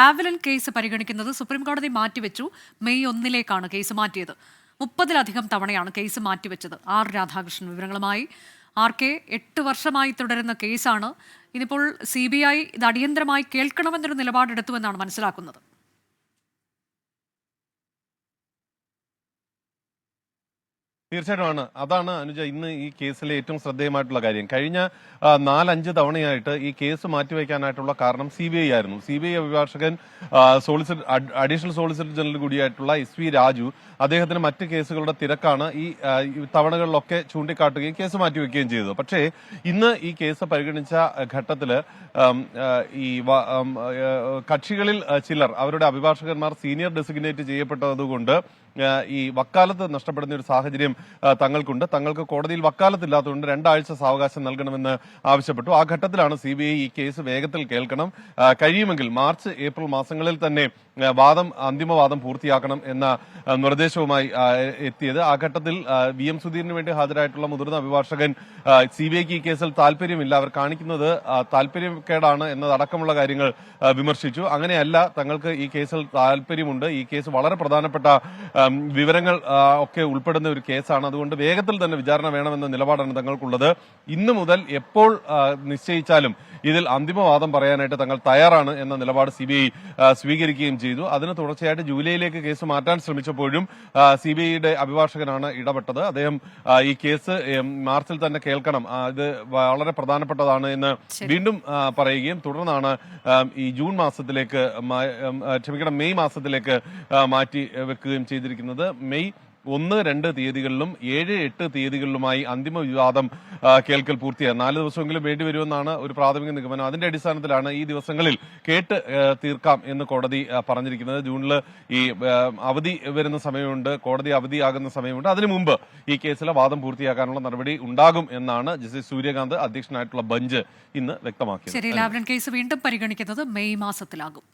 ആവലൻ case പരിഗണിക്കുന്നത് സുപ്രീംകോടതി മാറ്റിവെച്ചു. മെയ് 1 കേസ് മാറ്റിയത്. 30-ലധികം തവണയാണ് കേസ് മാറ്റിവെച്ചത്. ആർ രാധാകൃഷ്ണൻ വിവരങ്ങളുമായി. ആർക്കെ 8 വർഷമായി തുടരുന്ന കേസാണ്. ഇനിയിപ്പോൾ CBI ഇത് അടിയന്തരമായി കേൾക്കണമെന്നൊരു നിലപാടെടുത്തുവെന്നാണ് മനസ്സിലാക്കുന്നത്. തീർച്ചയായിട്ടുമാണ്. അതാണ് അനുജ ഇന്ന് ഈ കേസിലെ ഏറ്റവും ശ്രദ്ധേയമായിട്ടുള്ള കാര്യം. കഴിഞ്ഞ 4-5 തവണയായിട്ട് ഈ കേസ് മാറ്റിവെക്കാനായിട്ടുള്ള കാരണം CBI ആയിരുന്നു. CBI അഭിഭാഷകൻ അഡീഷണൽ സോളിസിറ്റർ ജനറൽ കൂടിയായിട്ടുള്ള SV രാജു അദ്ദേഹത്തിന് മറ്റ് കേസുകളുടെ തിരക്കാണ് ഈ തവണകളിലൊക്കെ ചൂണ്ടിക്കാട്ടുകയും കേസ് മാറ്റിവെക്കുകയും ചെയ്തത്. പക്ഷേ ഇന്ന് ഈ കേസ് പരിഗണിച്ച ഘട്ടത്തില് ഈ കക്ഷികളിൽ ചിലർ അവരുടെ അഭിഭാഷകന്മാർ സീനിയർ ഡെസിഗ്നേറ്റ് ചെയ്യപ്പെട്ടതുകൊണ്ട് ഈ വക്കാലത്ത് നഷ്ടപ്പെടുന്ന ഒരു സാഹചര്യം തങ്ങൾക്കുണ്ട്. തങ്ങൾക്ക് കോടതിയിൽ വക്കാലത്തില്ലാത്തതുകൊണ്ട് 2 ആഴ്ച സാവകാശം നൽകണമെന്ന് ആവശ്യപ്പെട്ടു. ആ ഘട്ടത്തിലാണ് CBI ഈ കേസ് വേഗത്തിൽ കേൾക്കണം, കഴിയുമെങ്കിൽ മാർച്ച് ഏപ്രിൽ മാസങ്ങളിൽ തന്നെ അന്തിമവാദം പൂർത്തിയാക്കണം എന്ന നിർദ്ദേശവുമായി എത്തിയത്. ആ ഘട്ടത്തിൽ VM സുധീറിന് വേണ്ടി ഹാജരായിട്ടുള്ള മുതിർന്ന അഭിഭാഷകൻ CBIക്ക് ഈ കേസിൽ താല്പര്യമില്ല, അവർ കാണിക്കുന്നത് താല്പര്യക്കേടാണ് എന്നതടക്കമുള്ള കാര്യങ്ങൾ വിമർശിച്ചു. അങ്ങനെയല്ല, തങ്ങൾക്ക് ഈ കേസിൽ താല്പര്യമുണ്ട്, ഈ കേസ് വളരെ പ്രധാനപ്പെട്ട വിവരങ്ങൾ ഒക്കെ ഉൾപ്പെടുന്ന ഒരു കേസാണ്, അതുകൊണ്ട് വേഗത്തിൽ തന്നെ വിചാരണ വേണമെന്ന നിലപാടാണ് തങ്ങൾക്കുള്ളത്. ഇന്നു മുതൽ എപ്പോൾ നിശ്ചയിച്ചാലും ഇതിൽ അന്തിമവാദം പറയാനായിട്ട് തങ്ങൾ തയ്യാറാണ് എന്ന നിലപാട് CBI സ്വീകരിക്കുകയും ചെയ്തു. അതിന് തുടർച്ചയായിട്ട് ജൂലൈയിലേക്ക് കേസ് മാറ്റാൻ ശ്രമിച്ചപ്പോഴും CBIയുടെ അഭിഭാഷകനാണ് ഇടപെട്ടത്. അദ്ദേഹം ഈ കേസ് മാർച്ചിൽ തന്നെ കേൾക്കണം, ഇത് വളരെ പ്രധാനപ്പെട്ടതാണ് എന്ന് വീണ്ടും പറയുകയും തുടർന്നാണ് ഈ മെയ് മാസത്തിലേക്ക് മാറ്റി വെക്കുകയും ചെയ്തിരിക്കുന്നത്. മെയ് 1-2 തീയതികളിലും 7-8 തീയതികളിലുമായി അന്തിമ വിവാദം കേൾക്കൽ പൂർത്തിയായി. 4 ദിവസമെങ്കിലും വേണ്ടിവരുമെന്നാണ് ഒരു പ്രാഥമിക നിഗമനം. അതിന്റെ അടിസ്ഥാനത്തിലാണ് ഈ ദിവസങ്ങളിൽ കേട്ട് തീർക്കാം എന്ന് കോടതി പറഞ്ഞിരിക്കുന്നത്. ജൂണിൽ ഈ അവധി വരുന്ന സമയമുണ്ട്, കോടതി അവധിയാകുന്ന സമയമുണ്ട്. അതിനു മുമ്പ് ഈ കേസിലെ വാദം പൂർത്തിയാക്കാനുള്ള നടപടി ഉണ്ടാകും എന്നാണ് ജസ്റ്റിസ് സൂര്യകാന്ത് അധ്യക്ഷനായിട്ടുള്ള ബെഞ്ച് ഇന്ന് വ്യക്തമാക്കിയത്. കേസ് വീണ്ടും പരിഗണിക്കുന്നത് മെയ് മാസത്തിലാകും.